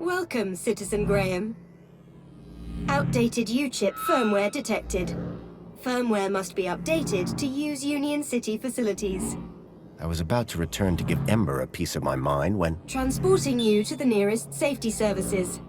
Welcome, Citizen Graham. Outdated U-chip firmware detected. Firmware must be updated to use Union City facilities. I was about to return to give Ember a piece of my mind when... Transporting you to the nearest safety services.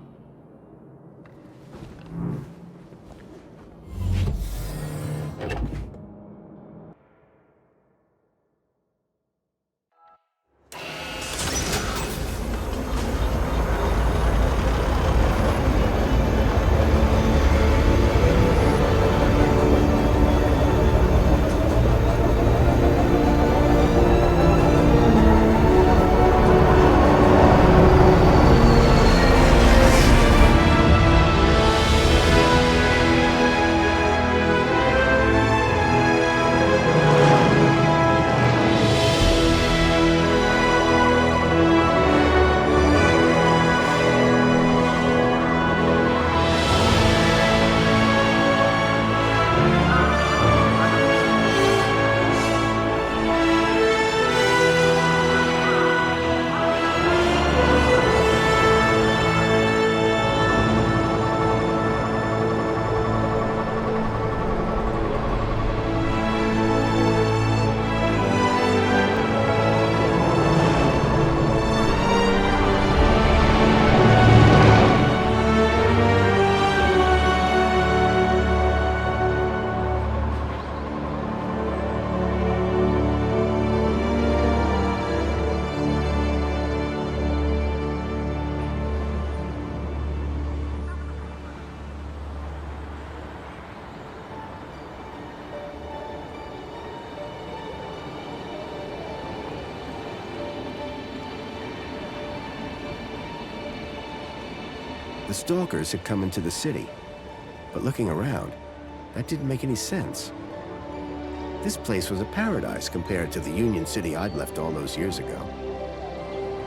The stalkers had come into the city. But looking around, that didn't make any sense. This place was a paradise compared to the Union City I'd left all those years ago.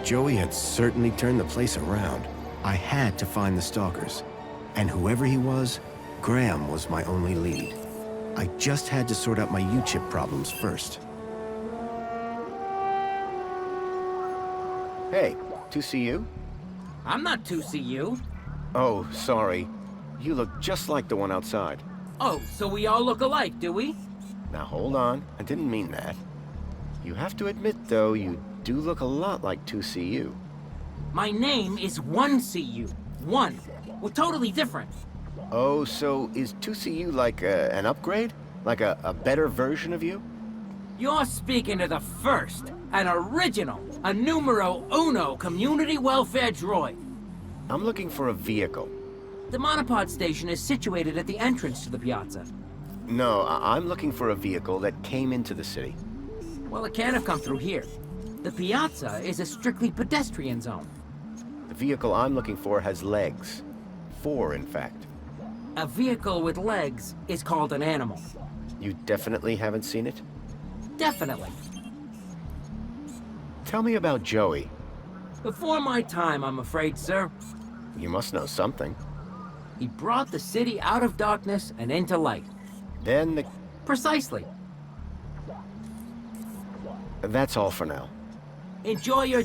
Joey had certainly turned the place around. I had to find the stalkers. And whoever he was, Graham was my only lead. I just had to sort out my U-chip problems first. Hey, 2CU? I'm not 2CU. Oh, sorry. You look just like the one outside. Oh, so we all look alike, do we? Now hold on, I didn't mean that. You have to admit, though, you do look a lot like 2CU. My name is 1CU. 1. We're totally different. Oh, so is 2CU like an upgrade? Like a better version of you? You're speaking to the first, an original, a numero uno community welfare droid. I'm looking for a vehicle. The monopod station is situated at the entrance to the piazza. No, I'm looking for a vehicle that came into the city. Well, it can't have come through here. The piazza is a strictly pedestrian zone. The vehicle I'm looking for has legs. 4, in fact. A vehicle with legs is called an animal. You definitely haven't seen it? Definitely. Tell me about Joey. Before my time, I'm afraid, sir. You must know something. He brought the city out of darkness and into light. Then the... Precisely. That's all for now. Enjoy your...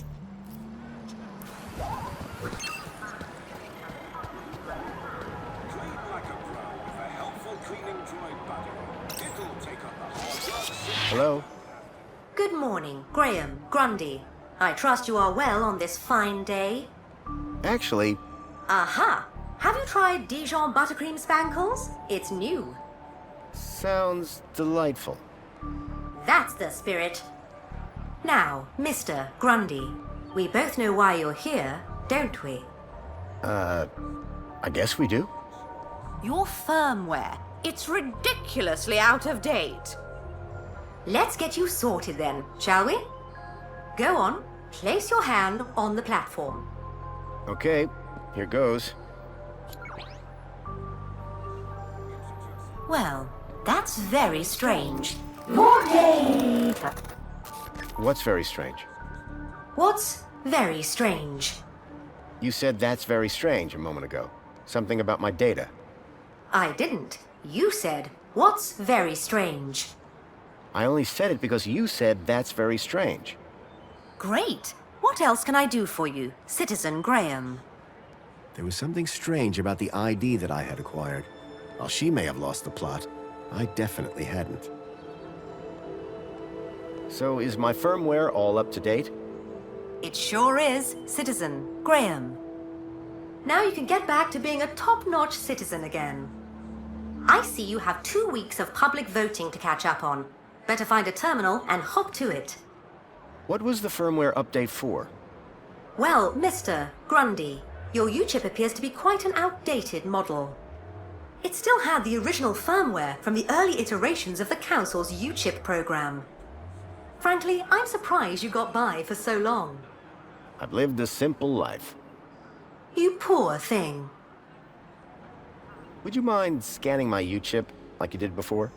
Hello? Good morning, Graham, Grundy. I trust you are well on this fine day. Actually... Aha! Have you tried Dijon buttercream spankles? It's new. Sounds delightful. That's the spirit. Now, Mr. Grundy, we both know why you're here, don't we? I guess we do. Your firmware. It's ridiculously out of date. Let's get you sorted then, shall we? Go on, place your hand on the platform. Okay, here goes. Well, that's very strange. More data. What's very strange? What's very strange? You said that's very strange a moment ago. Something about my data. I didn't. You said, what's very strange? I only said it because you said that's very strange. Great. What else can I do for you, Citizen Graham? There was something strange about the ID that I had acquired. While she may have lost the plot, I definitely hadn't. So is my firmware all up to date? It sure is, Citizen Graham. Now you can get back to being a top-notch citizen again. I see you have 2 weeks of public voting to catch up on. Better find a terminal and hop to it. What was the firmware update for? Well, Mr. Grundy, your U-chip appears to be quite an outdated model. It still had the original firmware from the early iterations of the Council's U-chip program. Frankly, I'm surprised you got by for so long. I've lived a simple life. You poor thing. Would you mind scanning my U-chip like you did before?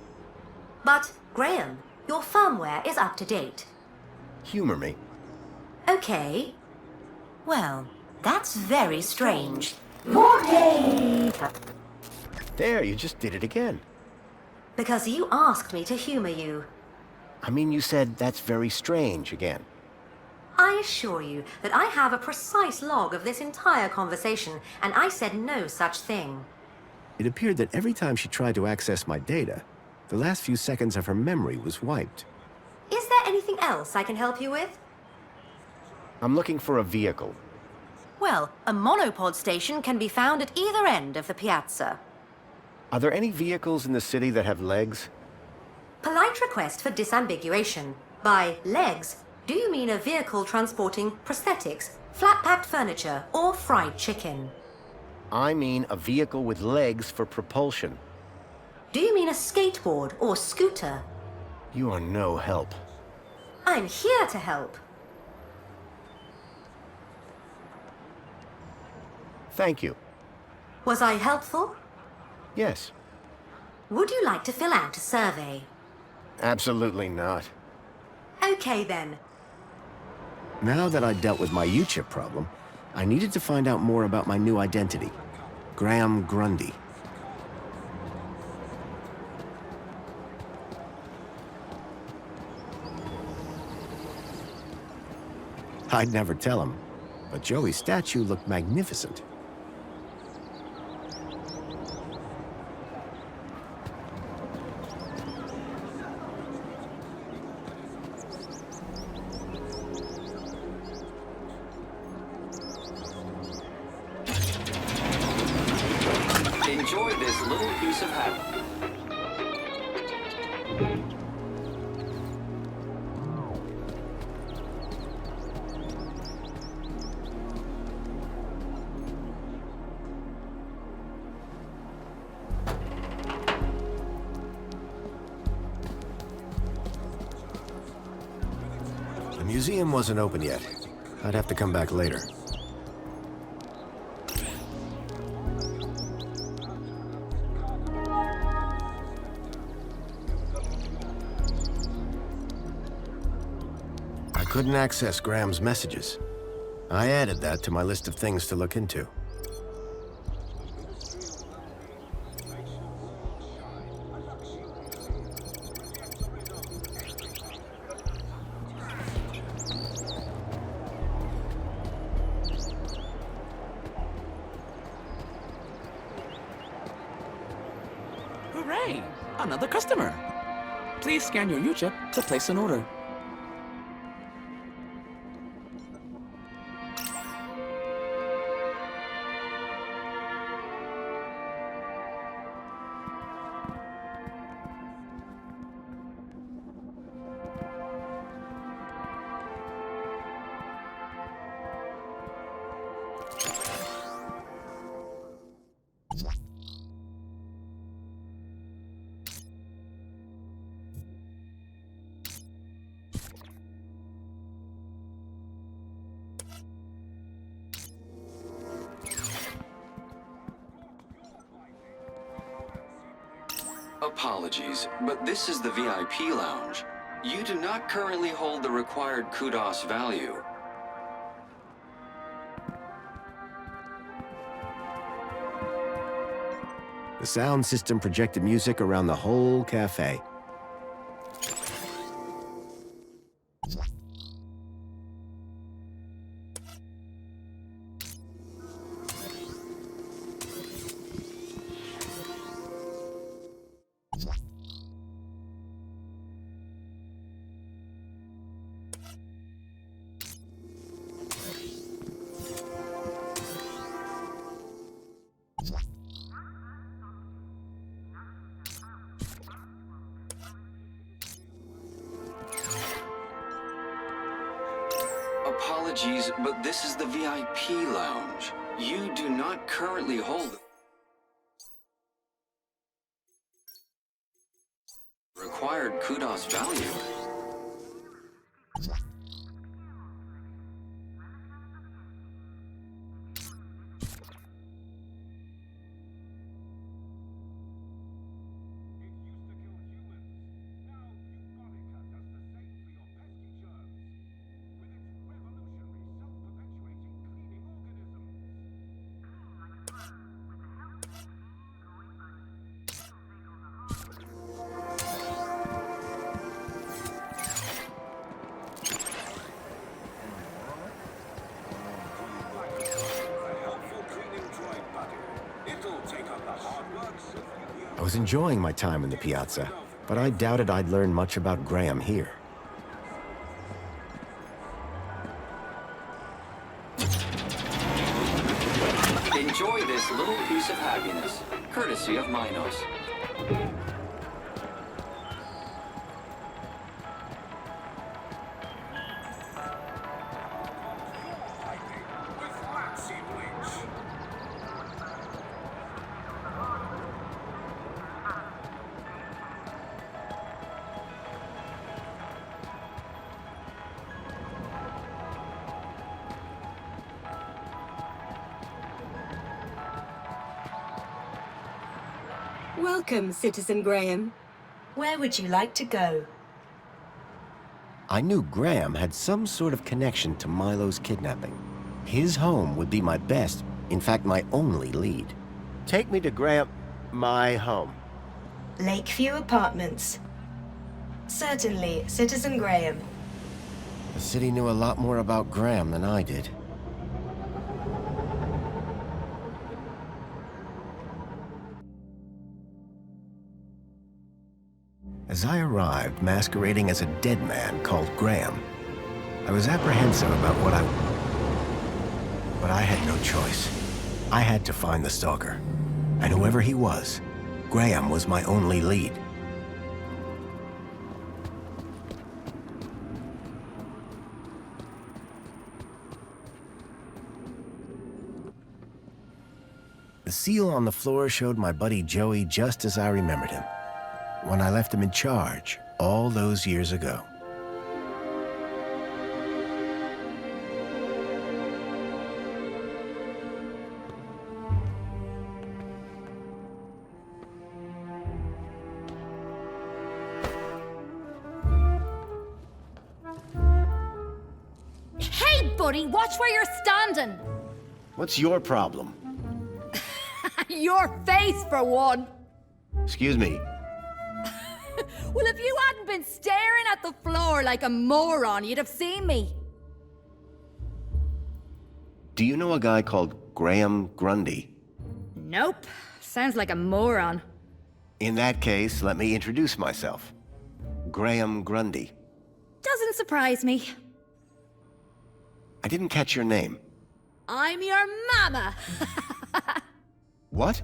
But, Graham, your firmware is up to date. Humor me. Okay. Well, that's very strange. There, you just did it again. Because you asked me to humor you. I mean, you said that's very strange again. I assure you that I have a precise log of this entire conversation, and I said no such thing. It appeared that every time she tried to access my data, the last few seconds of her memory was wiped. Is there anything else I can help you with? I'm looking for a vehicle. Well, a monopod station can be found at either end of the piazza. Are there any vehicles in the city that have legs? Polite request for disambiguation. By legs, do you mean a vehicle transporting prosthetics, flat-packed furniture, or fried chicken? I mean a vehicle with legs for propulsion. Do you mean a skateboard or scooter? You are no help. I'm here to help. Thank you. Was I helpful? Yes. Would you like to fill out a survey? Absolutely not. Okay then. Now that I'd dealt with my U-chip problem, I needed to find out more about my new identity, Graham Grundy. I'd never tell him, but Joey's statue looked magnificent. Enjoy this little piece of heaven. The museum wasn't open yet. I'd have to come back later. I couldn't access Graham's messages. I added that to my list of things to look into. Hooray! Another customer! Please scan your U-chip to place an order. Apologies, but this is the VIP lounge. You do not currently hold the required kudos value. The sound system projected music around the whole cafe. Apologies, but this is the VIP lounge. You do not currently hold required kudos value. I was enjoying my time in the piazza, but I doubted I'd learn much about Graham here. Enjoy this little piece of happiness, courtesy of Minos. Welcome, Citizen Graham. Where would you like to go? I knew Graham had some sort of connection to Milo's kidnapping. His home would be my best, in fact, my only lead. Take me to my home. Lakeview Apartments. Certainly, Citizen Graham. The city knew a lot more about Graham than I did. As I arrived, masquerading as a dead man called Graham, I was apprehensive about but I had no choice. I had to find the stalker. And whoever he was, Graham was my only lead. The seal on the floor showed my buddy Joey just as I remembered him, when I left him in charge all those years ago. Hey, buddy, watch where you're standing. What's your problem? Your face, for one. Excuse me. Well, if you hadn't been staring at the floor like a moron, you'd have seen me. Do you know a guy called Graham Grundy? Nope. Sounds like a moron. In that case, let me introduce myself. Graham Grundy. Doesn't surprise me. I didn't catch your name. I'm your mama. What?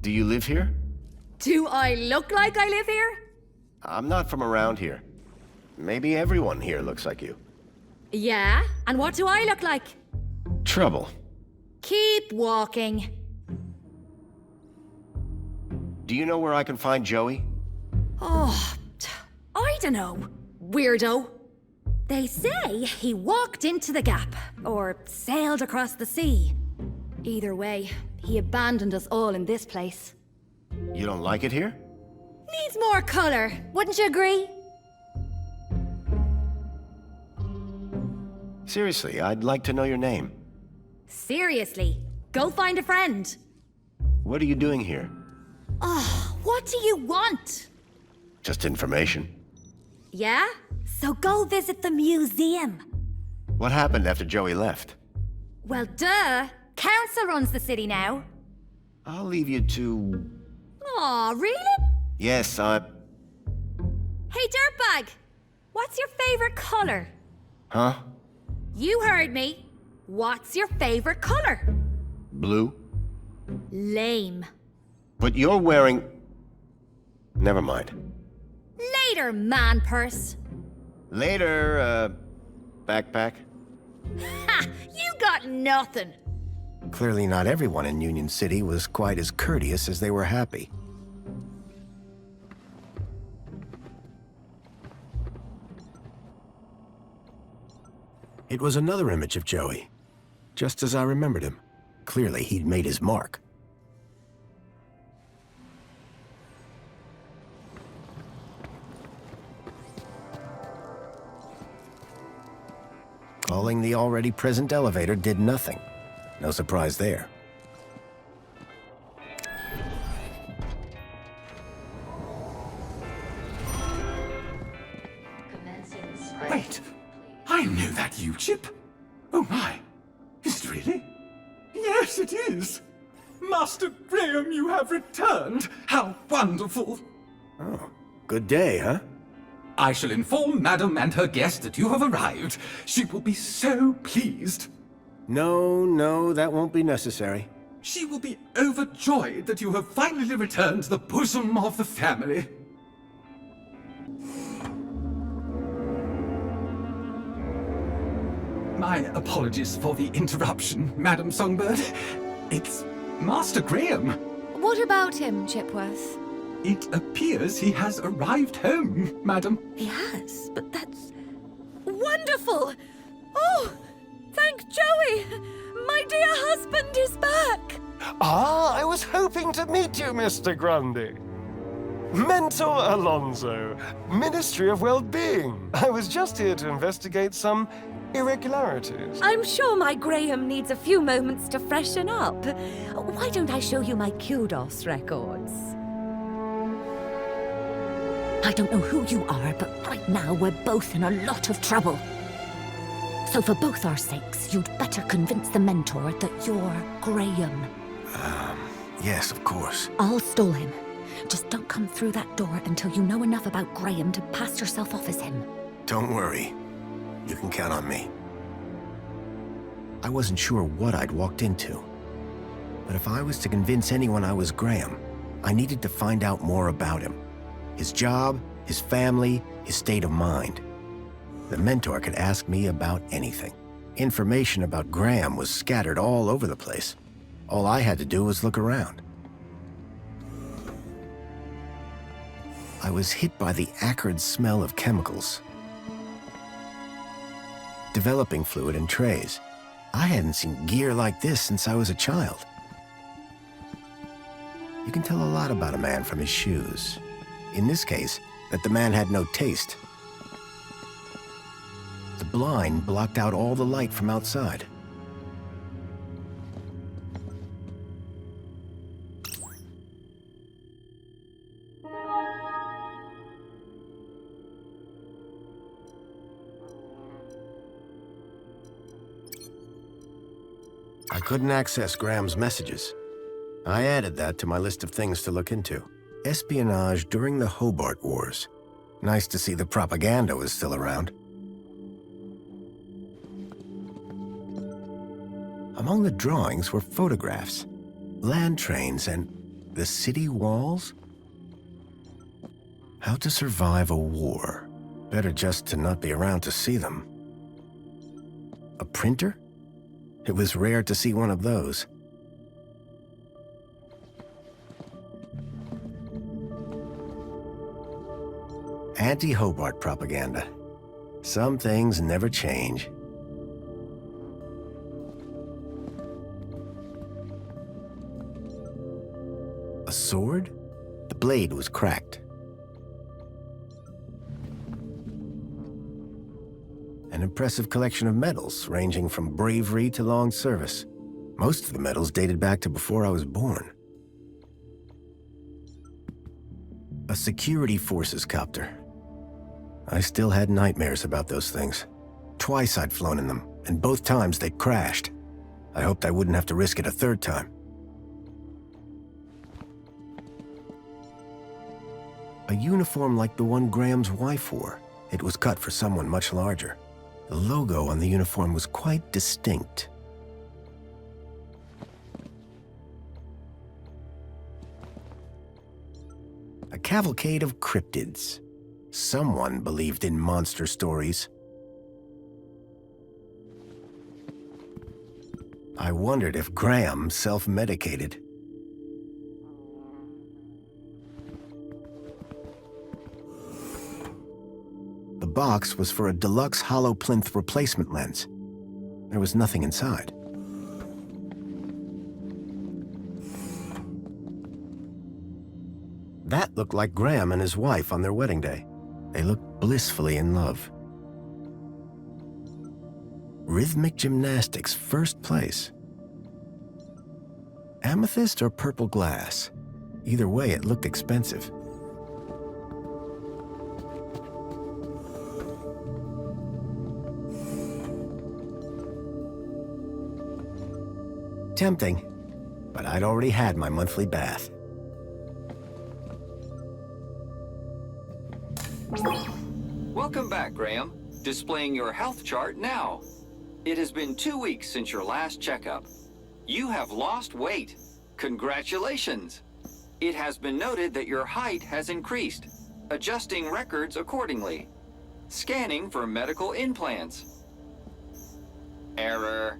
Do you live here? Do I look like I live here? I'm not from around here. Maybe everyone here looks like you. Yeah? And what do I look like? Trouble. Keep walking. Do you know where I can find Joey? Oh, I don't know. Weirdo. They say he walked into the gap, or sailed across the sea. Either way, he abandoned us all in this place. You don't like it here? Needs more color, wouldn't you agree? Seriously, I'd like to know your name. Seriously, go find a friend. What are you doing here? Oh, what do you want? Just information. Yeah? So go visit the museum. What happened after Joey left? Well, duh. Council runs the city now. I'll leave you to... Aw, really? Yes, Hey, dirtbag! What's your favorite color? Huh? You heard me. What's your favorite color? Blue? Lame. But you're wearing... Never mind. Later, man purse. Later, Backpack? Ha! You got nothing! Clearly not everyone in Union City was quite as courteous as they were happy. It was another image of Joey, just as I remembered him. Clearly he'd made his mark. Calling the already present elevator did nothing. No surprise there. Wait, I know that U-chip. Oh my, is it really? Yes, it is. Master Graham, you have returned. How wonderful. Oh, good day, huh? I shall inform Madam and her guest that you have arrived. She will be so pleased. No, that won't be necessary. She will be overjoyed that you have finally returned to the bosom of the family. My apologies for the interruption, Madam Songbird. It's Master Graham. What about him, Chipworth? It appears he has arrived home, Madam. He has, but that's... wonderful! Oh, thank Joey! My dear husband is back! Ah, I was hoping to meet you, Mr. Grundy. Mentor Alonso, Ministry of Well-Being. I was just here to investigate some irregularities. I'm sure my Graham needs a few moments to freshen up. Why don't I show you my kudos records? I don't know who you are, but right now we're both in a lot of trouble. So for both our sakes, you'd better convince the mentor that you're Graham. Yes, of course. I'll stall him. Just don't come through that door until you know enough about Graham to pass yourself off as him. Don't worry. You can count on me. I wasn't sure what I'd walked into. But if I was to convince anyone I was Graham, I needed to find out more about him. His job, his family, his state of mind. The mentor could ask me about anything. Information about Graham was scattered all over the place. All I had to do was look around. I was hit by the acrid smell of chemicals. Developing fluid in trays. I hadn't seen gear like this since I was a child. You can tell a lot about a man from his shoes. In this case, that the man had no taste. The blind blocked out all the light from outside. I couldn't access Graham's messages. I added that to my list of things to look into. Espionage during the Hobart Wars. Nice to see the propaganda was still around. Among the drawings were photographs, land trains, and the city walls? How to survive a war. Better just to not be around to see them. A printer? It was rare to see one of those. Anti-Hobart propaganda. Some things never change. A sword? The blade was cracked. An impressive collection of medals, ranging from bravery to long service. Most of the medals dated back to before I was born. A security forces copter. I still had nightmares about those things. Twice I'd flown in them, and both times they'd crashed. I hoped I wouldn't have to risk it a third time. A uniform like the one Graham's wife wore. It was cut for someone much larger. The logo on the uniform was quite distinct. A cavalcade of cryptids. Someone believed in monster stories. I wondered if Graham self-medicated. The box was for a deluxe hollow plinth replacement lens. There was nothing inside. That looked like Graham and his wife on their wedding day. They looked blissfully in love. Rhythmic gymnastics, first place. Amethyst or purple glass? Either way, it looked expensive. Tempting, but I'd already had my monthly bath. Welcome back, Graham. Displaying your health chart now. It has been 2 weeks since your last checkup. You have lost weight. Congratulations. It has been noted that your height has increased. Adjusting records accordingly. Scanning for medical implants. Error.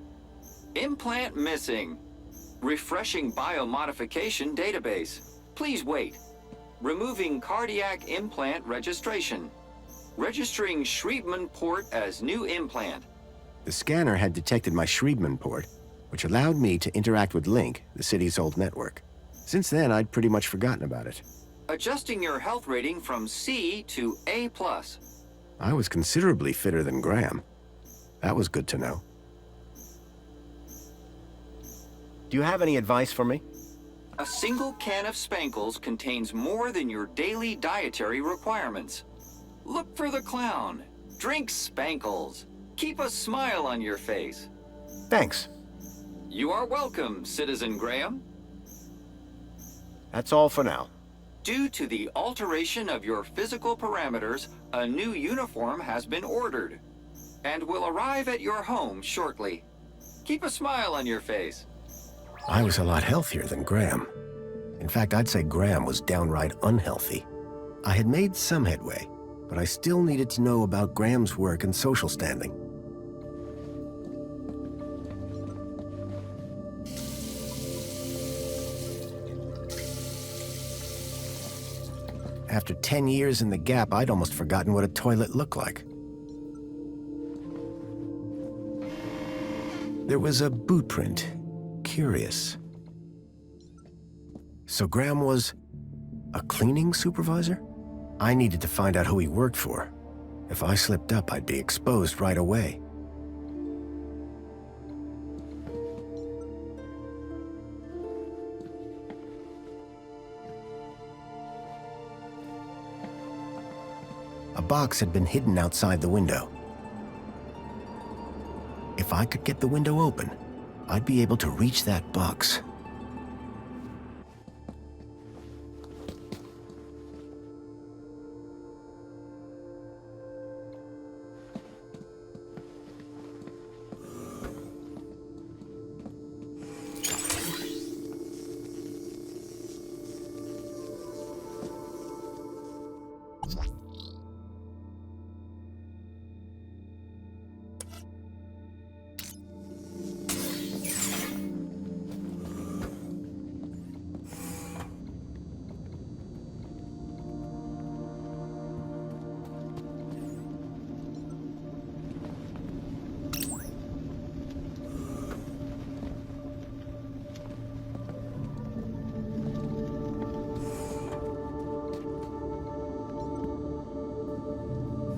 Implant missing. Refreshing biomodification database. Please wait. Removing cardiac implant registration. Registering Schriebman port as new implant. The scanner had detected my Schriebman port, which allowed me to interact with Link, the city's old network. Since then, I'd pretty much forgotten about it. Adjusting your health rating from C to A+. I was considerably fitter than Graham. That was good to know. Do you have any advice for me? A single can of Spankles contains more than your daily dietary requirements. Look for the clown. Drink Spankles. Keep a smile on your face. Thanks. You are welcome, Citizen Graham. That's all for now. Due to the alteration of your physical parameters, a new uniform has been ordered and will arrive at your home shortly. Keep a smile on your face. I was a lot healthier than Graham. In fact, I'd say Graham was downright unhealthy. I had made some headway, but I still needed to know about Graham's work and social standing. After 10 years in the Gap, I'd almost forgotten what a toilet looked like. There was a boot print. Curious. So Graham was a cleaning supervisor? I needed to find out who he worked for. If I slipped up, I'd be exposed right away. A box had been hidden outside the window. If I could get the window open, I'd be able to reach that box.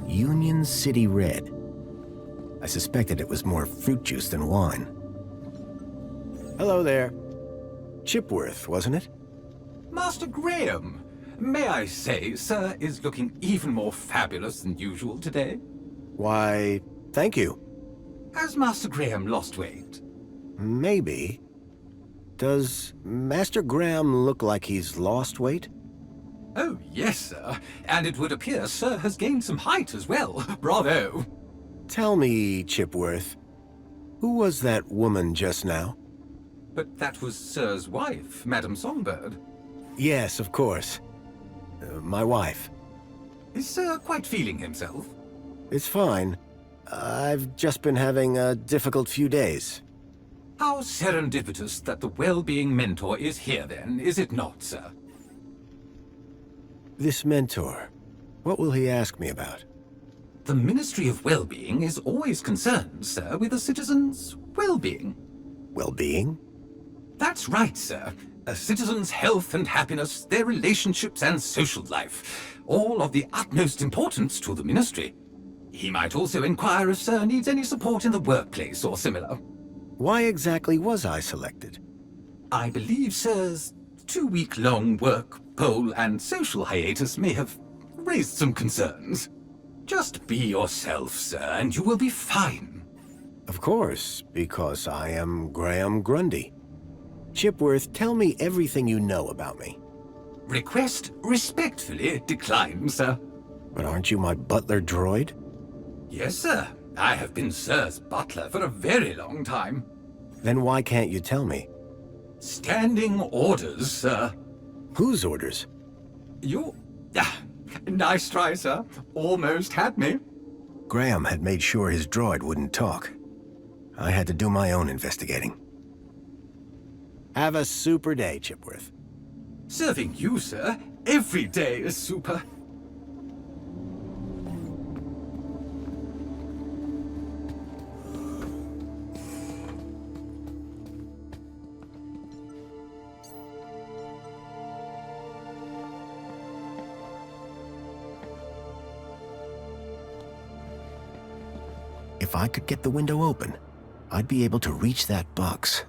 Union City Red. I suspected it was more fruit juice than wine. Hello there. Chipworth, wasn't it? Master Graham, may I say, sir is looking even more fabulous than usual today. Why, thank you. Has Master Graham lost weight? Maybe. Does Master Graham look like he's lost weight? Oh, yes, sir. And it would appear sir has gained some height as well. Bravo. Tell me, Chipworth, who was that woman just now? But that was sir's wife, Madame Songbird. Yes, of course. My wife. Is sir quite feeling himself? It's fine. I've just been having a difficult few days. How serendipitous that the well-being mentor is here then, is it not, sir? This mentor, what will he ask me about? The Ministry of Well-being is always concerned, sir, with a citizen's well-being. Well-being? That's right, sir. A citizen's health and happiness, their relationships and social life, all of the utmost importance to the Ministry. He might also inquire if Sir needs any support in the workplace or similar. Why exactly was I selected? I believe Sir's 2-week-long work, poll, and social hiatus may have raised some concerns. Just be yourself, sir, and you will be fine. Of course, because I am Graham Grundy. Chipworth, tell me everything you know about me. Request respectfully declined, sir. But aren't you my butler droid? Yes, sir. I have been Sir's butler for a very long time. Then why can't you tell me? Standing orders, sir. Whose orders? You... nice try, sir. Almost had me. Graham had made sure his droid wouldn't talk. I had to do my own investigating. Have a super day, Chipworth. Serving you, sir. Every day is super. If I could get the window open, I'd be able to reach that box.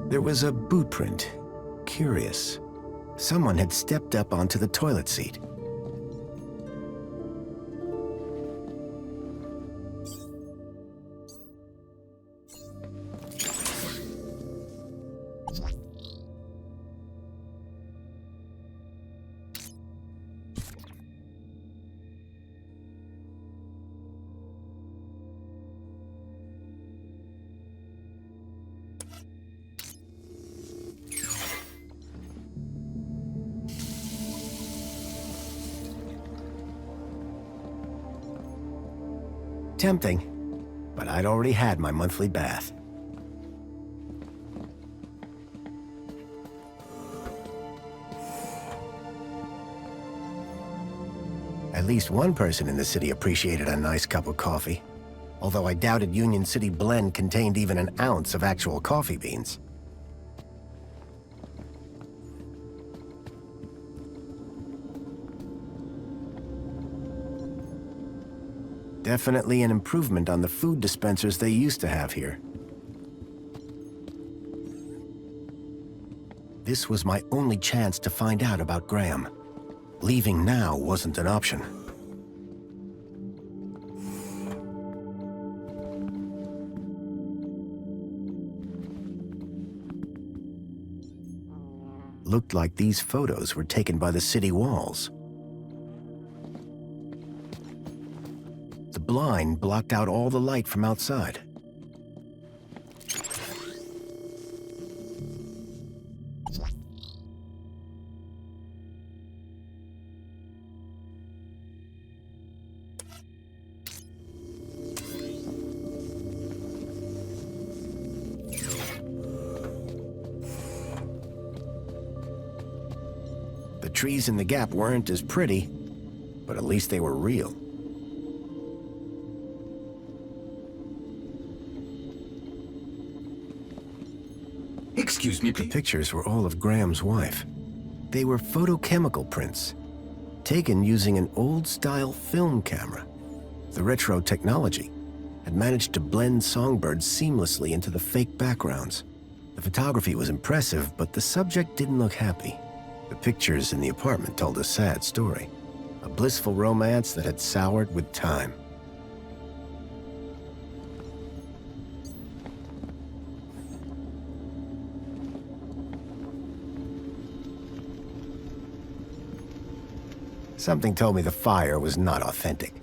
There was a boot print. Curious. Someone had stepped up onto the toilet seat. Tempting, but I'd already had my monthly bath. At least one person in the city appreciated a nice cup of coffee, although I doubted Union City Blend contained even an ounce of actual coffee beans. Definitely an improvement on the food dispensers they used to have here. This was my only chance to find out about Graham. Leaving now wasn't an option. Looked like these photos were taken by the city walls. The blind blocked out all the light from outside. The trees in the gap weren't as pretty, but at least they were real. Excuse me, please. The pictures were all of Graham's wife. They were photochemical prints, taken using an old-style film camera. The retro technology had managed to blend songbirds seamlessly into the fake backgrounds. The photography was impressive, but the subject didn't look happy. The pictures in the apartment told a sad story. A blissful romance that had soured with time. Something told me the fire was not authentic.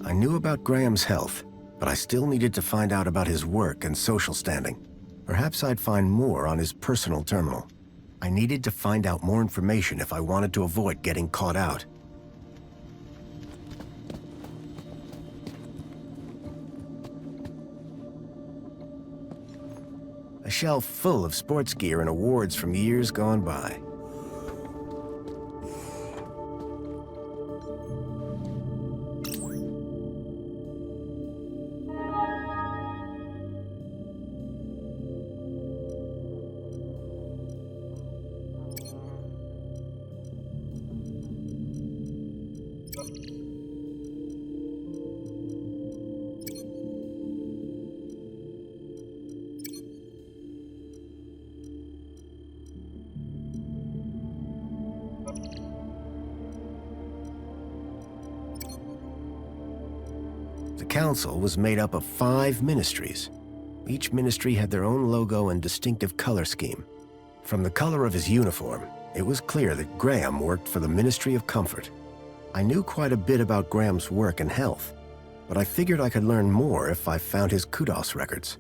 I knew about Graham's health, but I still needed to find out about his work and social standing. Perhaps I'd find more on his personal terminal. I needed to find out more information if I wanted to avoid getting caught out. A shelf full of sports gear and awards from years gone by. The council was made up of 5 ministries. Each ministry had their own logo and distinctive color scheme. From the color of his uniform, it was clear that Graham worked for the Ministry of Comfort. I knew quite a bit about Graham's work and health, but I figured I could learn more if I found his kudos records.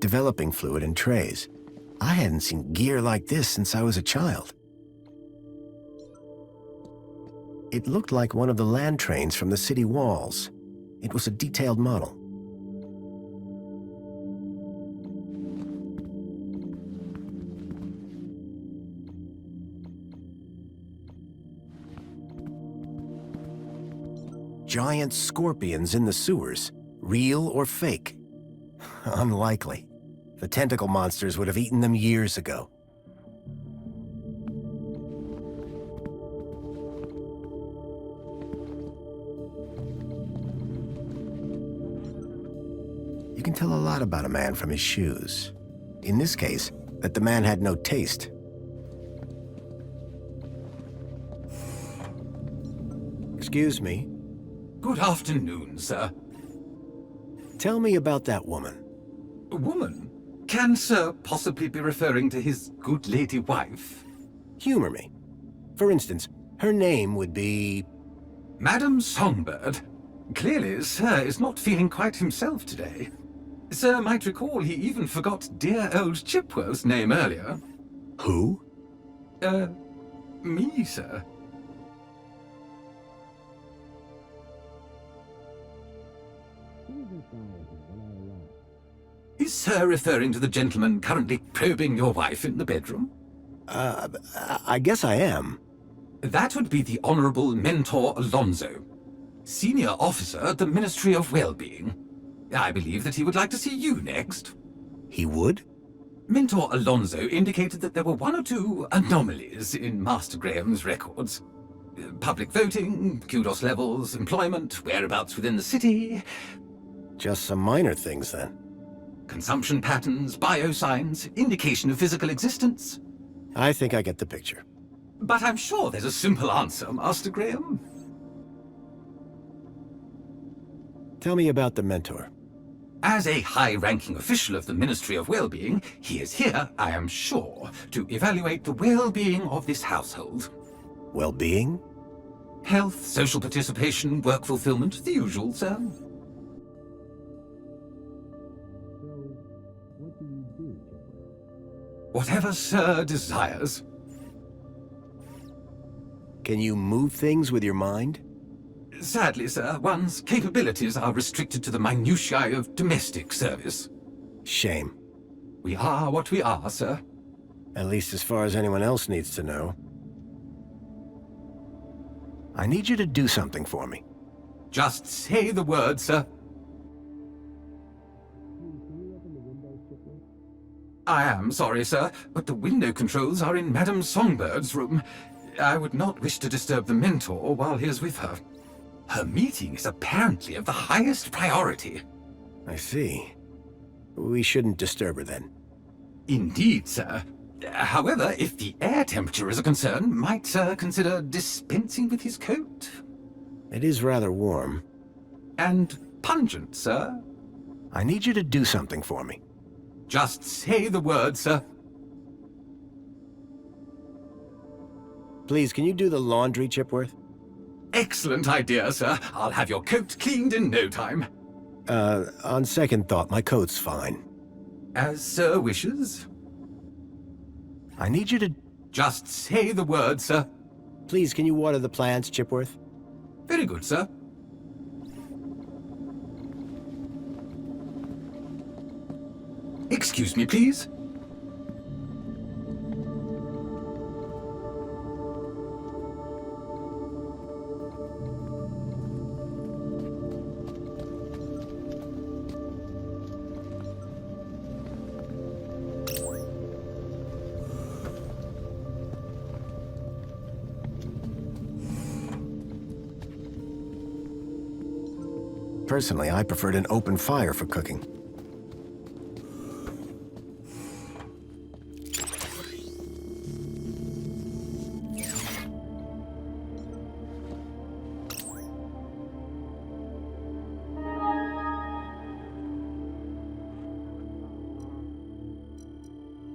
Developing fluid and trays. I hadn't seen gear like this since I was a child. It looked like one of the land trains from the city walls. It was a detailed model. Giant scorpions in the sewers, real or fake? Unlikely. The tentacle monsters would have eaten them years ago. You can tell a lot about a man from his shoes. In this case, that the man had no taste. Excuse me. Good afternoon, sir. Tell me about that woman. A woman? Can sir possibly be referring to his good lady wife? Humor me. For instance, her name would be... Madam Songbird. Clearly, sir is not feeling quite himself today. Sir might recall he even forgot dear old Chipworth's name earlier. Who? Me, sir. Is sir referring to the gentleman currently probing your wife in the bedroom? I guess I am. That would be the Honorable Mentor Alonso, Senior Officer at the Ministry of Well-Being. I believe that he would like to see you next. He would? Mentor Alonso indicated that there were 1 or 2 anomalies in Master Graham's records. Public voting, kudos levels, employment, whereabouts within the city. Just some minor things, then. Consumption patterns, biosigns, indication of physical existence. I think I get the picture. But I'm sure there's a simple answer, Master Graham. Tell me about the mentor. As a high-ranking official of the Ministry of Well-Being, he is here, I am sure, to evaluate the well-being of this household. Well-being? Health, social participation, work fulfillment, the usual, sir. Whatever sir desires. Can you move things with your mind? Sadly, sir, one's capabilities are restricted to the minutiae of domestic service. Shame. We are what we are, sir. At least as far as anyone else needs to know. I need you to do something for me. Just say the word, sir. I am sorry, sir, but the window controls are in Madame Songbird's room. I would not wish to disturb the mentor while he is with her. Her meeting is apparently of the highest priority. I see. We shouldn't disturb her then. Indeed, sir. However, if the air temperature is a concern, might sir consider dispensing with his coat? It is rather warm. And pungent, sir. I need you to do something for me. Just say the word, sir. Please, can you do the laundry, Chipworth? Excellent idea, sir. I'll have your coat cleaned in no time. On second thought, my coat's fine. As sir wishes. I need you to... Just say the word, sir. Please, can you water the plants, Chipworth? Very good, sir. Excuse me, please. Personally, I preferred an open fire for cooking.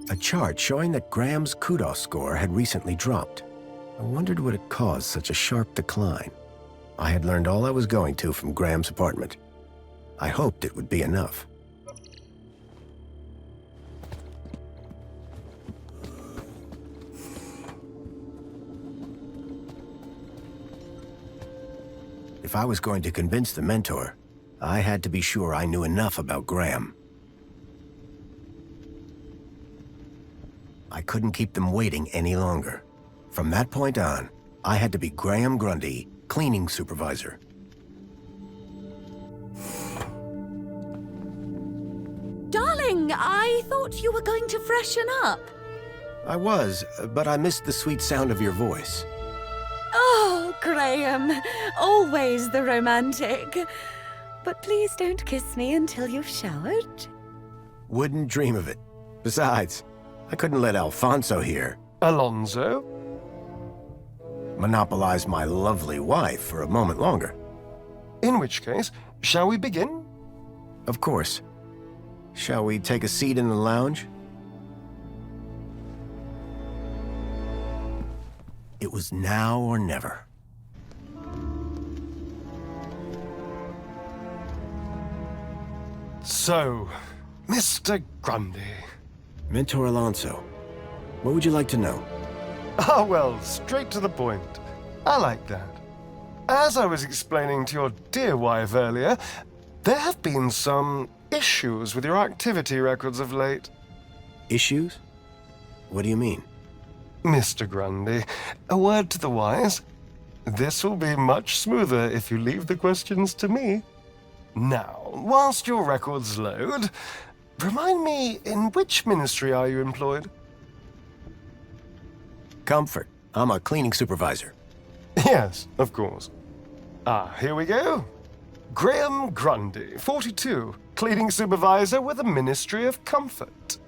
A chart showing that Graham's kudos score had recently dropped. I wondered what had caused such a sharp decline. I had learned all I was going to from Graham's apartment. I hoped it would be enough. If I was going to convince the mentor, I had to be sure I knew enough about Graham. I couldn't keep them waiting any longer. From that point on, I had to be Graham Grundy, cleaning supervisor. Darling, I thought you were going to freshen up. I was, but I missed the sweet sound of your voice. Oh, Graham, always the romantic. But please don't kiss me until you've showered. Wouldn't dream of it. Besides, I couldn't let Alfonso here Alonso? monopolize my lovely wife for a moment longer. In which case, shall we begin? Of course. Shall we take a seat in the lounge? It was now or never. So, Mr. Grundy. Mentor Alonso, what would you like to know? Ah, well, straight to the point. I like that. As I was explaining to your dear wife earlier, there have been some issues with your activity records of late. Issues? What do you mean? Mr. Grundy, a word to the wise. This will be much smoother if you leave the questions to me. Now, whilst your records load, remind me, in which ministry are you employed? Comfort. I'm a cleaning supervisor. Yes, of course. Here we go. Graham Grundy, 42, cleaning supervisor with the Ministry of Comfort.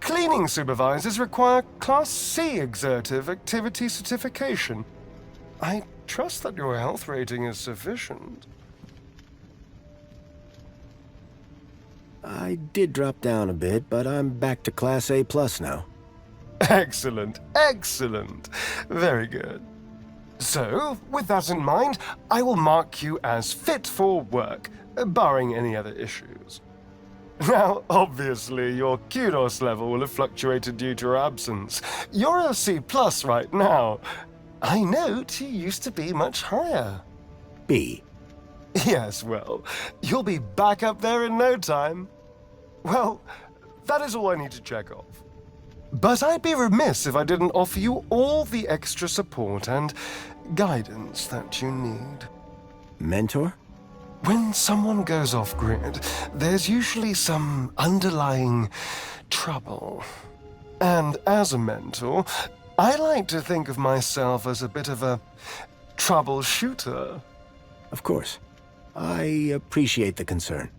Cleaning supervisors require Class C exertive activity certification. I trust that your health rating is sufficient. I did drop down a bit, but I'm back to Class A+ now. Excellent, excellent. Very good. So, with that in mind, I will mark you as fit for work, barring any other issues. Now, obviously, your kudos level will have fluctuated due to your absence. You're a C+ right now. I note you used to be much higher. be? Yes, well, you'll be back up there in no time. Well, that is all I need to check off. But I'd be remiss if I didn't offer you all the extra support and guidance that you need. Mentor? When someone goes off-grid, there's usually some underlying trouble. And as a mentor, I like to think of myself as a bit of a troubleshooter. Of course. I appreciate the concern.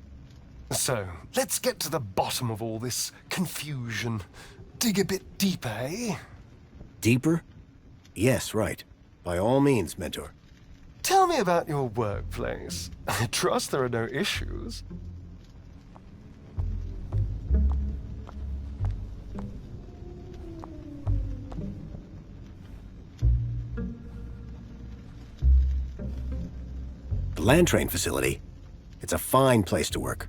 So, let's get to the bottom of all this confusion. Dig a bit deeper, eh? Deeper? Yes, right. By all means, Mentor. Tell me about your workplace. I trust there are no issues. The land train facility. It's a fine place to work.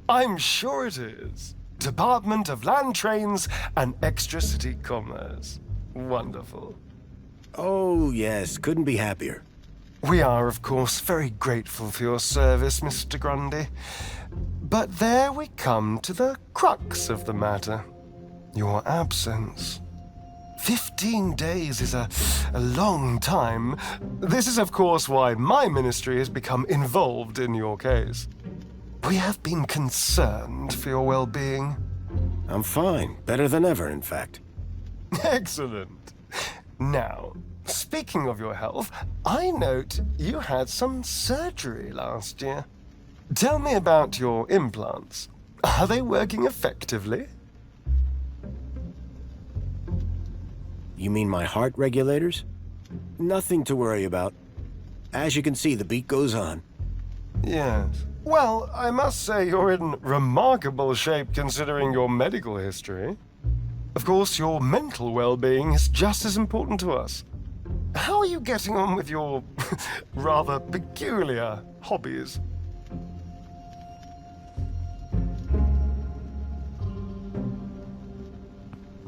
I'm sure it is. Department of Land Trains and Extra-City Commerce. Wonderful. Oh, yes. Couldn't be happier. We are, of course, very grateful for your service, Mr. Grundy. But there we come to the crux of the matter. Your absence. 15 days is a long time. This is, of course, why my ministry has become involved in your case. We have been concerned for your well-being. I'm fine. Better than ever, in fact. Excellent. Now, speaking of your health, I note you had some surgery last year. Tell me about your implants. Are they working effectively? You mean my heart regulators? Nothing to worry about. As you can see, the beat goes on. Yes. Well, I must say you're in remarkable shape considering your medical history. Of course, your mental well-being is just as important to us. How are you getting on with your rather peculiar hobbies?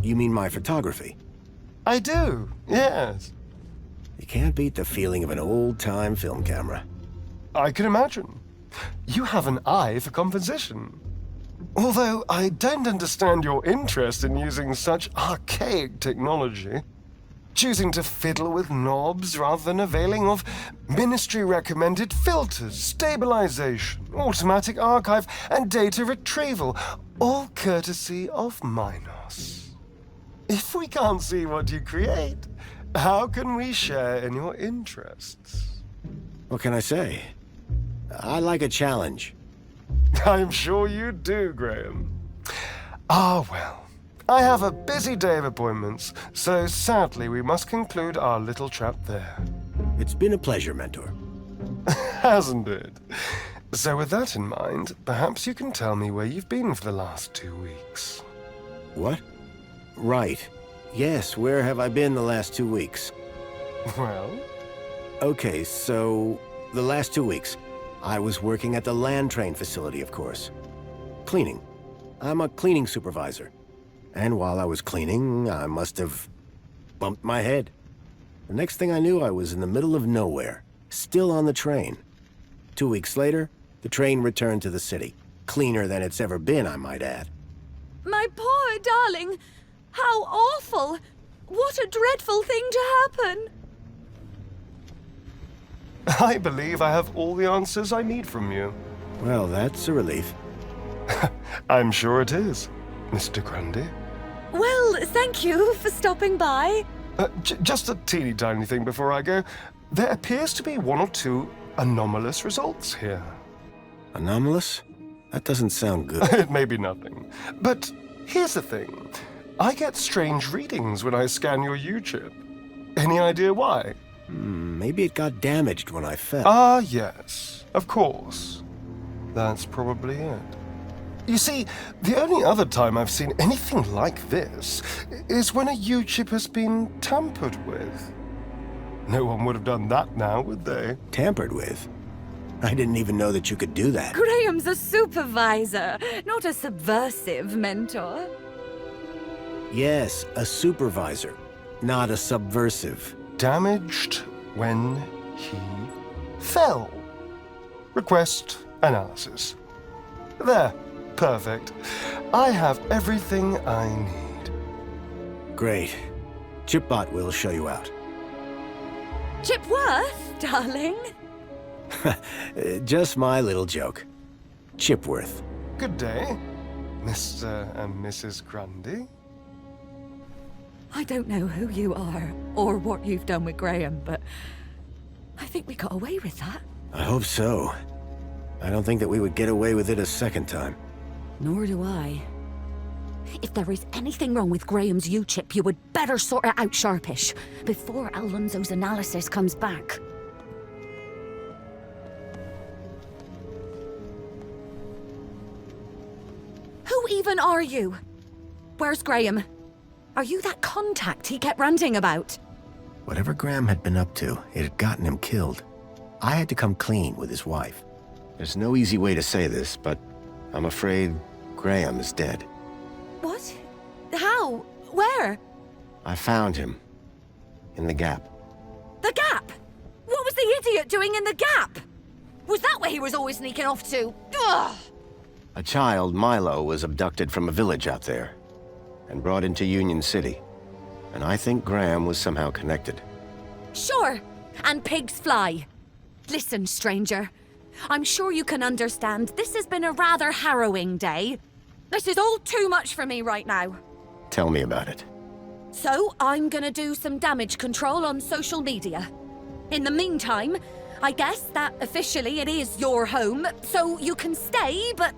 You mean my photography? I do, yes. You can't beat the feeling of an old-time film camera. I can imagine. You have an eye for composition. Although I don't understand your interest in using such archaic technology. Choosing to fiddle with knobs rather than availing of ministry-recommended filters, stabilization, automatic archive, and data retrieval, all courtesy of Minos. If we can't see what you create, how can we share in your interests? What can I say? I like a challenge. I'm sure you do, Graham. Ah, well. I have a busy day of appointments, so sadly we must conclude our little chat there. It's been a pleasure, Mentor. Hasn't it? So with that in mind, perhaps you can tell me where you've been for the last 2 weeks. What? Right. Yes, where have I been the last 2 weeks? Well? Okay, so the last 2 weeks, I was working at the land train facility, of course. Cleaning. I'm a cleaning supervisor. And while I was cleaning, I must have bumped my head. The next thing I knew, I was in the middle of nowhere, still on the train. 2 weeks later, the train returned to the city. Cleaner than it's ever been, I might add. My poor darling! How awful! What a dreadful thing to happen! I believe I have all the answers I need from you. Well, that's a relief. I'm sure it is, Mr. Grundy. Well, thank you for stopping by. Just a teeny tiny thing before I go. There appears to be 1 or 2 anomalous results here. Anomalous? That doesn't sound good. It may be nothing. But here's the thing. I get strange readings when I scan your U-chip. Any idea why? Maybe it got damaged when I fell. Ah, yes. Of course. That's probably it. You see, the only other time I've seen anything like this is when a U-chip has been tampered with. No one would have done that now, would they? Tampered with? I didn't even know that you could do that. Graham's a supervisor, not a subversive mentor. Yes, a supervisor, not a subversive. Damaged when he fell. Request analysis. There. Perfect. I have everything I need. Great. Chipbot will show you out. Chipworth, darling. Just my little joke. Chipworth. Good day, Mr. and Mrs. Grundy. I don't know who you are or what you've done with Graham, but I think we got away with that. I hope so. I don't think that we would get away with it a second time. Nor do I. If there is anything wrong with Graham's U-chip, you would better sort it out sharpish, before Alonso's analysis comes back. Who even are you? Where's Graham? Are you that contact he kept ranting about? Whatever Graham had been up to, it had gotten him killed. I had to come clean with his wife. There's no easy way to say this, but I'm afraid Graham is dead. What? How? Where? I found him. In the Gap. The Gap? What was the idiot doing in the Gap? Was that where he was always sneaking off to? Ugh! A child, Milo, was abducted from a village out there and brought into Union City. And I think Graham was somehow connected. Sure, and pigs fly. Listen, stranger. I'm sure you can understand this has been a rather harrowing day. This is all too much for me right now. Tell me about it. So, I'm gonna do some damage control on social media. In the meantime, I guess that officially it is your home, so you can stay, but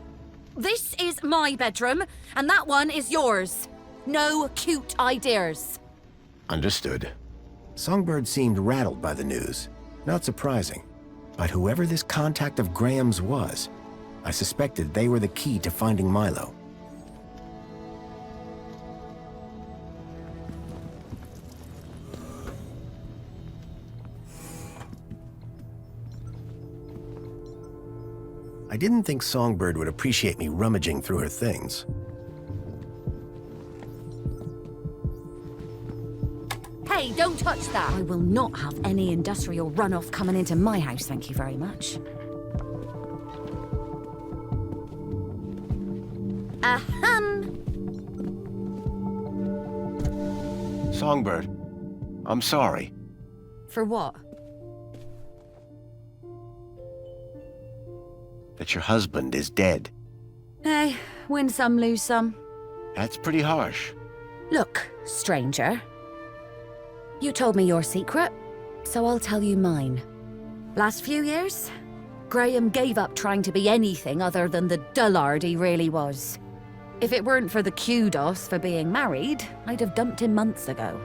this is my bedroom, and that one is yours. No cute ideas. Understood. Songbird seemed rattled by the news. Not surprising. But whoever this contact of Graham's was, I suspected they were the key to finding Milo. I didn't think Songbird would appreciate me rummaging through her things. Hey, don't touch that! I will not have any industrial runoff coming into my house, thank you very much. Ahem. Songbird, I'm sorry. For what? That your husband is dead. Hey, win some, lose some. That's pretty harsh. Look, stranger. You told me your secret, so I'll tell you mine. Last few years, Graham gave up trying to be anything other than the dullard he really was. If it weren't for the kudos for being married, I'd have dumped him months ago.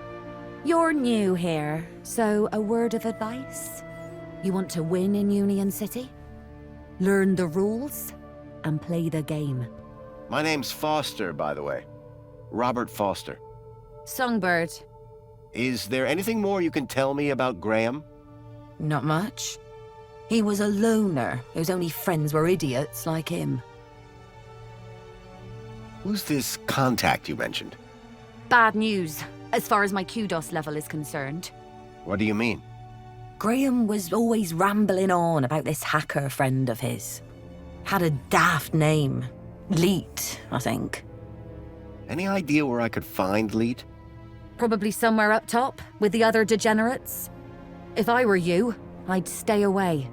You're new here, so a word of advice? You want to win in Union City? Learn the rules and play the game. My name's Foster, by the way. Robert Foster. Songbird. Is there anything more you can tell me about Graham? Not much. He was a loner whose only friends were idiots like him. Who's this contact you mentioned? Bad news, as far as my kudos level is concerned. What do you mean? Graham was always rambling on about this hacker friend of his. Had a daft name. Leet, I think. Any idea where I could find Leet? Probably somewhere up top, with the other degenerates. If I were you, I'd stay away.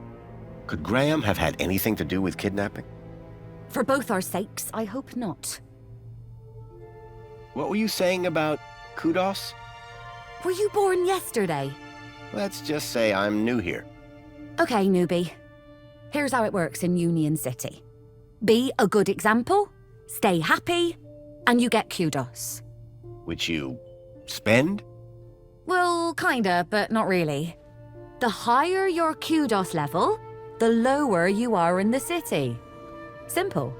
Could Graham have had anything to do with kidnapping? For both our sakes, I hope not. What were you saying about kudos? Were you born yesterday? Let's just say I'm new here. Okay, newbie. Here's how it works in Union City. Be a good example, stay happy, and you get kudos. Which you spend? Well, kinda, but not really. The higher your kudos level, the lower you are in the city. Simple.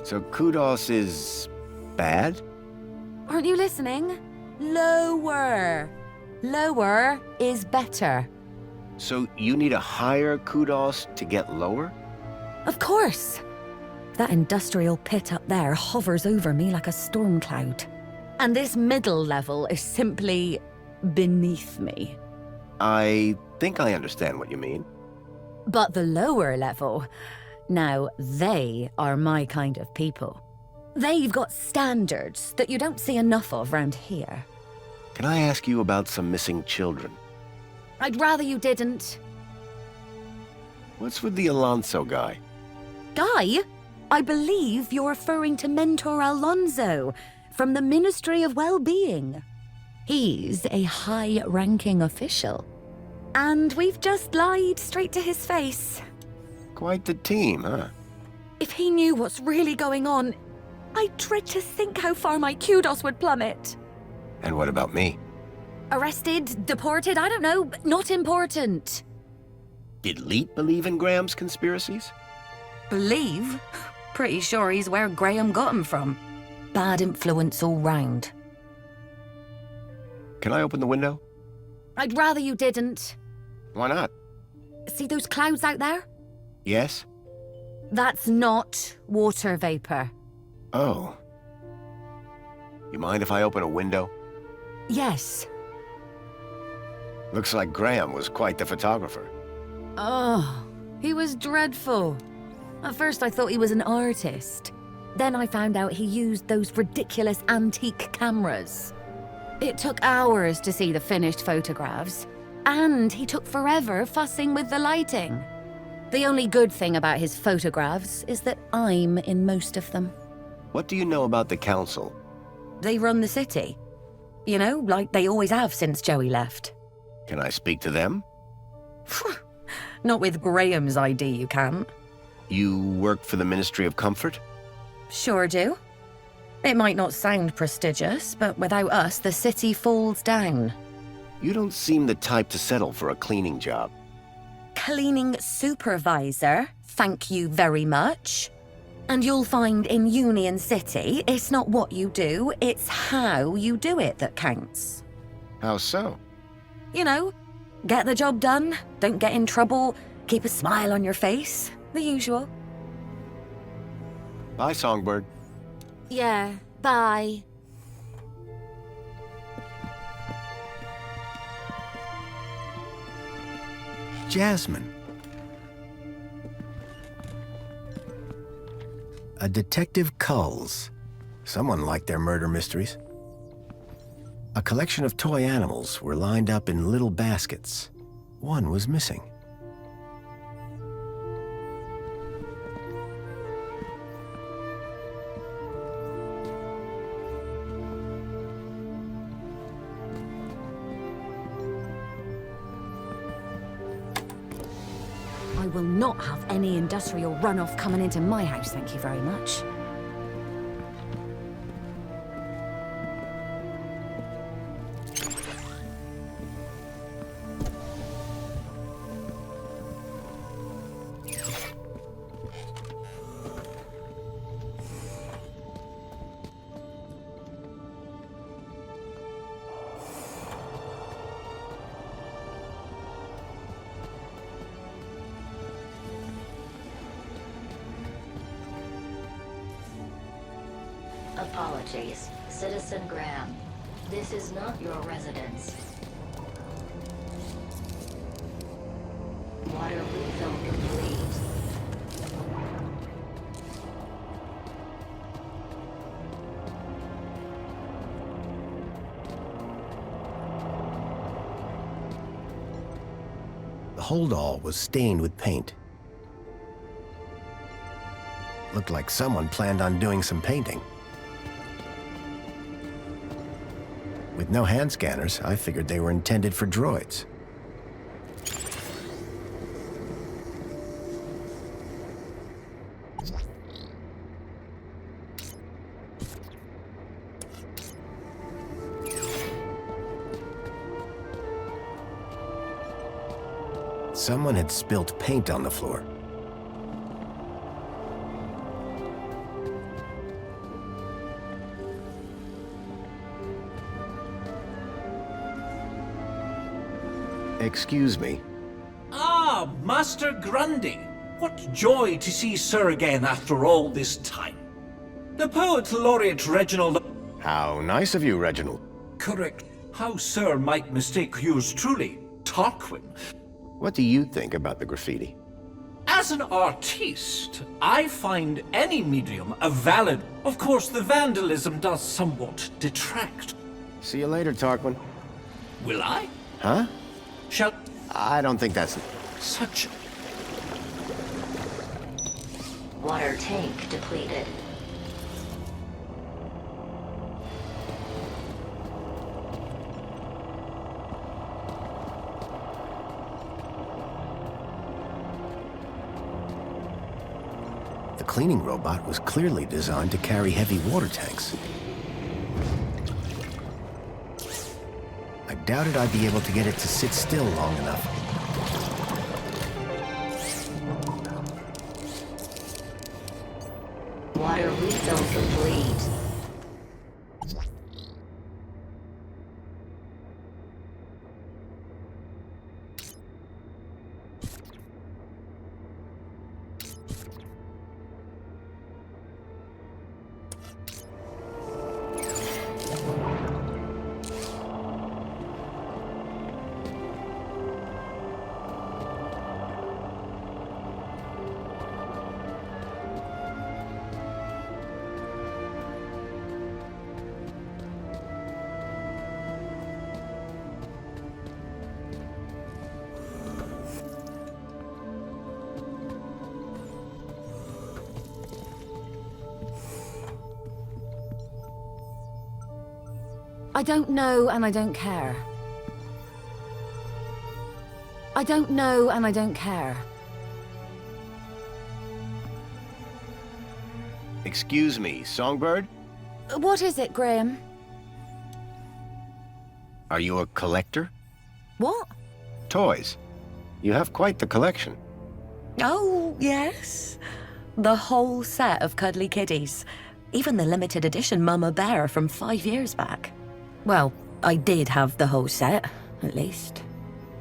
So kudos is bad? Aren't you listening? Lower. Lower is better. So you need a higher kudos to get lower? Of course. That industrial pit up there hovers over me like a storm cloud. And this middle level is simply beneath me. I think I understand what you mean. But the lower level, now they are my kind of people. They've got standards that you don't see enough of round here. Can I ask you about some missing children? I'd rather you didn't. What's with the Alonso guy? Guy? I believe you're referring to Mentor Alonso from the Ministry of Well-Being. He's a high-ranking official. And we've just lied straight to his face. Quite the team, huh? If he knew what's really going on, I dread to think how far my kudos would plummet. And what about me? Arrested, deported, I don't know, not important. Did Leet believe in Graham's conspiracies? Believe? Pretty sure he's where Graham got him from. Bad influence all round. Can I open the window? I'd rather you didn't. Why not? See those clouds out there? Yes? That's not water vapor. Oh. You mind if I open a window? Yes. Looks like Graham was quite the photographer. Oh, he was dreadful. At first I thought he was an artist. Then I found out he used those ridiculous antique cameras. It took hours to see the finished photographs, and he took forever fussing with the lighting. The only good thing about his photographs is that I'm in most of them. What do you know about the council? They run the city. You know, like they always have since Joey left. Can I speak to them? Not with Graham's ID, you can't. You work for the Ministry of Comfort? Sure do. It might not sound prestigious, but without us, the city falls down. You don't seem the type to settle for a cleaning job. Cleaning supervisor, thank you very much. And you'll find in Union City, it's not what you do, it's how you do it that counts. How so? You know, get the job done, don't get in trouble, keep a smile on your face, the usual. Bye, Songbird. Yeah, bye. Jasmine. A Detective Culls. Someone liked their murder mysteries. A collection of toy animals were lined up in little baskets. One was missing. I will not have any industrial runoff coming into my house, thank you very much. Apologies, Citizen Graham. This is not your residence. Water refill complete. The holdall was stained with paint. Looked like someone planned on doing some painting. With no hand scanners, I figured they were intended for droids. Someone had spilt paint on the floor. Excuse me. Ah, Master Grundy. What joy to see Sir again after all this time. The poet laureate Reginald... How nice of you, Reginald. Correct. How Sir might mistake yours truly, Tarquin. What do you think about the graffiti? As an artiste, I find any medium a valid... Of course, the vandalism does somewhat detract. See you later, Tarquin. Will I? Huh? Shall... I don't think that's... Such... Water tank depleted. The cleaning robot was clearly designed to carry heavy water tanks. I doubted I'd be able to get it to sit still long enough. Water refill complete. I don't know and I don't care. I don't know and I don't care. Excuse me, Songbird? What is it, Graham? Are you a collector? What? Toys. You have quite the collection. Oh, yes. The whole set of cuddly kitties. Even the limited edition Mama Bear from 5 years back. Well, I did have the whole set, at least.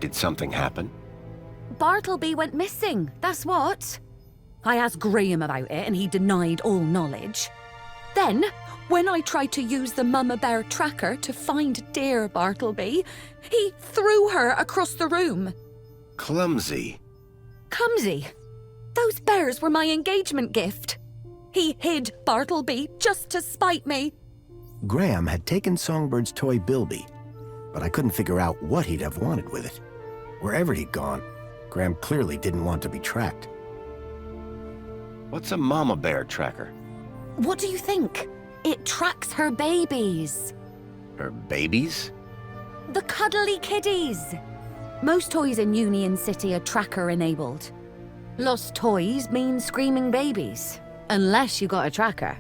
Did something happen? Bartleby went missing, that's what. I asked Graham about it and he denied all knowledge. Then, when I tried to use the Mama Bear tracker to find dear Bartleby, he threw her across the room. Clumsy. Clumsy? Those bears were my engagement gift. He hid Bartleby just to spite me. Graham had taken Songbird's toy Bilby, but I couldn't figure out what he'd have wanted with it. Wherever he'd gone, Graham clearly didn't want to be tracked. What's a mama bear tracker? What do you think? It tracks her babies. Her babies? The cuddly kiddies. Most toys in Union City are tracker-enabled. Lost toys mean screaming babies, unless you got a tracker.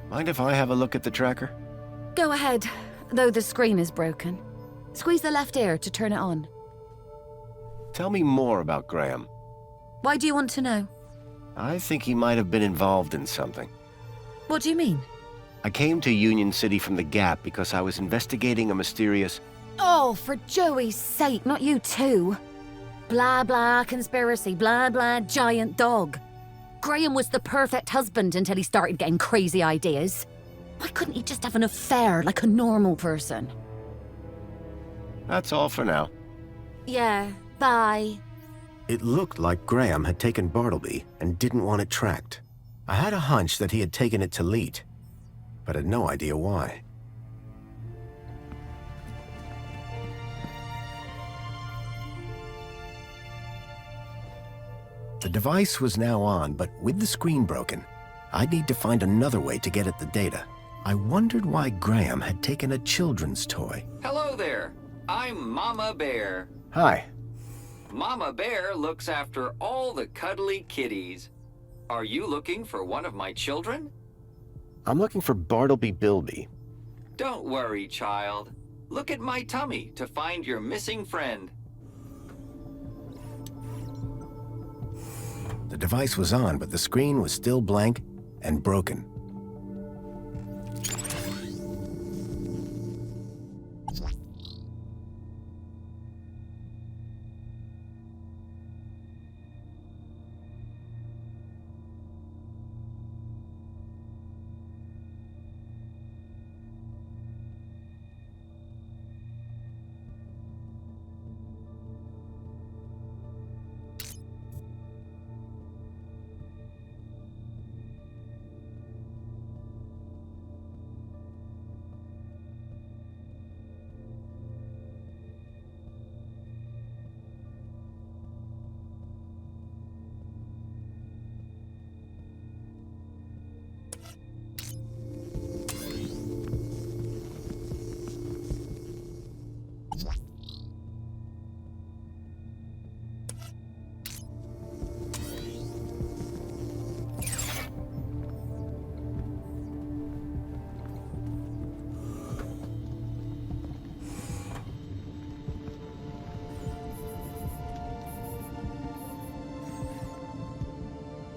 Mind if I have a look at the tracker? Go ahead, though the screen is broken. Squeeze the left ear to turn it on. Tell me more about Graham. Why do you want to know? I think he might have been involved in something. What do you mean? I came to Union City from the Gap because I was investigating a mysterious... Oh, for Joey's sake, not you too. Blah, blah, conspiracy, blah, blah, giant dog. Graham was the perfect husband until he started getting crazy ideas. Why couldn't he just have an affair like a normal person? That's all for now. Yeah, bye. It looked like Graham had taken Bartleby and didn't want it tracked. I had a hunch that he had taken it to Leet, but had no idea why. The device was now on, but with the screen broken, I'd need to find another way to get at the data. I wondered why Graham had taken a children's toy. Hello there. I'm Mama Bear. Hi. Mama Bear looks after all the cuddly kitties. Are you looking for one of my children? I'm looking for Bartleby Bilby. Don't worry, child. Look at my tummy to find your missing friend. The device was on, but the screen was still blank and broken.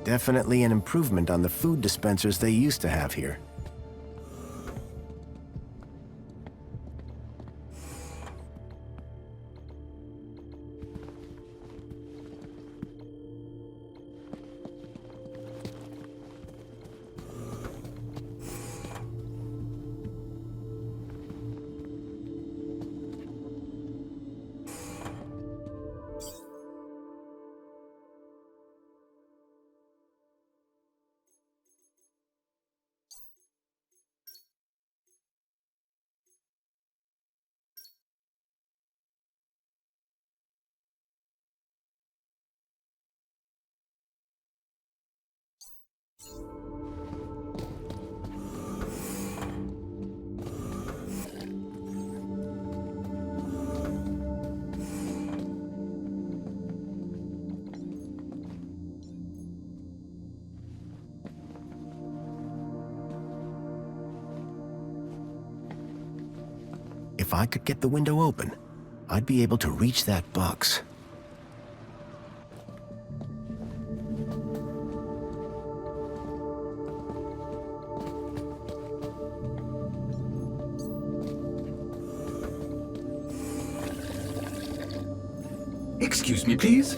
Definitely an improvement on the food dispensers they used to have here. If I could get the window open, I'd be able to reach that box. Excuse me, please.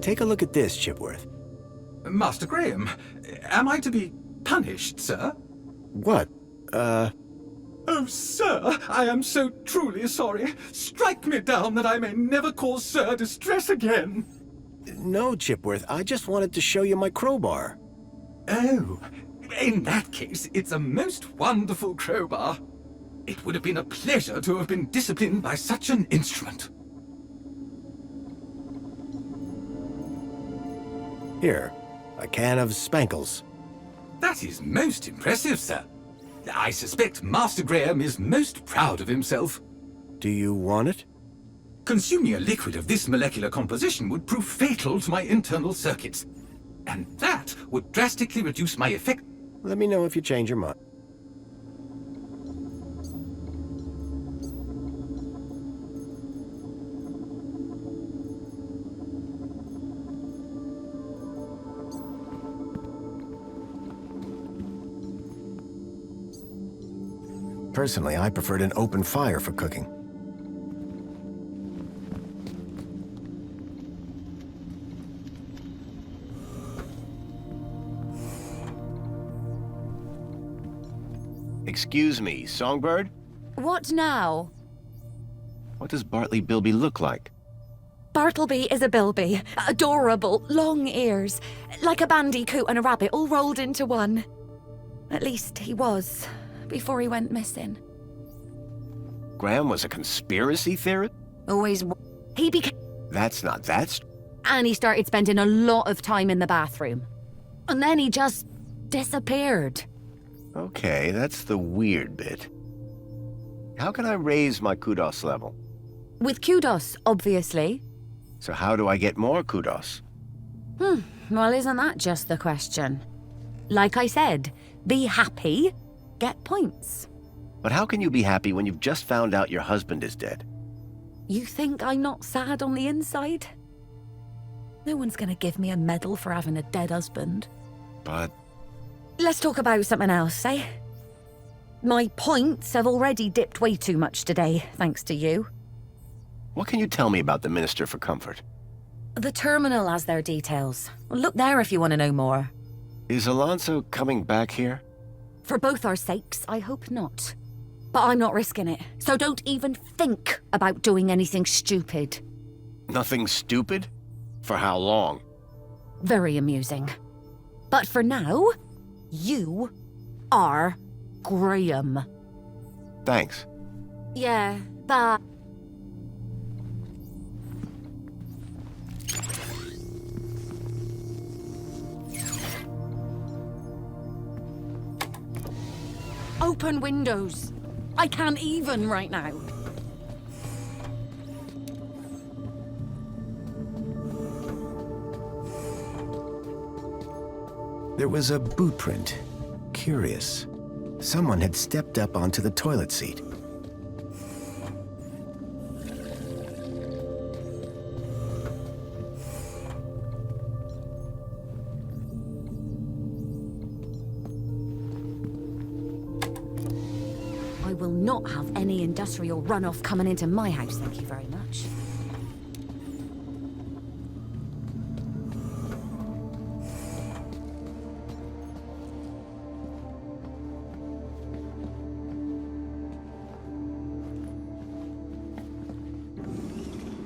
Take a look at this, Chipworth. Master Graham, am I to be punished, sir? What? Oh, sir, I am so truly sorry. Strike me down that I may never cause Sir distress again. No, Chipworth, I just wanted to show you my crowbar. Oh, in that case, it's a most wonderful crowbar. It would have been a pleasure to have been disciplined by such an instrument. Here, a can of spankles. That is most impressive, sir. I suspect Master Graham is most proud of himself. Do you want it? Consuming a liquid of this molecular composition would prove fatal to my internal circuits. And that would drastically reduce my effect. Let me know if you change your mind. Personally, I preferred an open fire for cooking. Excuse me, Songbird? What now? What does Bartley Bilby look like? Bartleby is a bilby. Adorable, long ears. Like a bandicoot and a rabbit all rolled into one. At least he was, before he went missing. Graham was a conspiracy theorist? Always. He became. That's not that. And he started spending a lot of time in the bathroom. And then he just disappeared. Okay, that's the weird bit. How can I raise my kudos level? With kudos, obviously. So how do I get more kudos? Well, isn't that just the question? Like I said, be happy, get points. But how can you be happy when you've just found out your husband is dead? You think I'm not sad on the inside? No one's gonna give me a medal for having a dead husband. But... Let's talk about something else, eh? My points have already dipped way too much today, thanks to you. What can you tell me about the Minister for Comfort? The terminal has their details. Look there if you want to know more. Is Alonso coming back here? For both our sakes, I hope not. But I'm not risking it, so don't even think about doing anything stupid. Nothing stupid? For how long? Very amusing. But for now, you are Graham. Thanks. Yeah, but... Open windows. I can't even right now. There was a boot print. Curious. Someone had stepped up onto the toilet seat. will not have any industrial runoff coming into my house, thank you very much.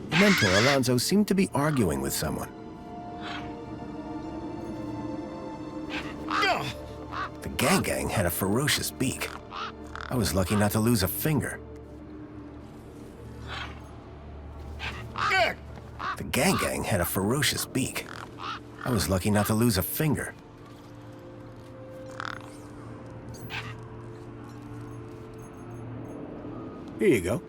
The mentor, Alonso, seemed to be arguing with someone. The gang had a ferocious beak. I was lucky not to lose a finger. The gang had a ferocious beak. I was lucky not to lose a finger. Here you go.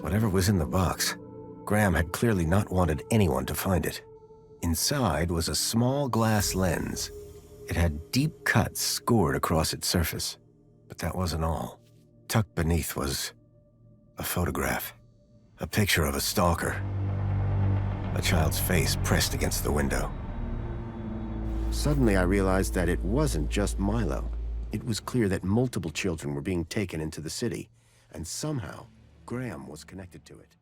Whatever was in the box, Graham had clearly not wanted anyone to find it. Inside was a small glass lens. It had deep cuts scored across its surface. But that wasn't all. Tucked beneath was a photograph. A picture of a stalker. A child's face pressed against the window. Suddenly I realized that it wasn't just Milo. It was clear that multiple children were being taken into the city, and somehow Graham was connected to it.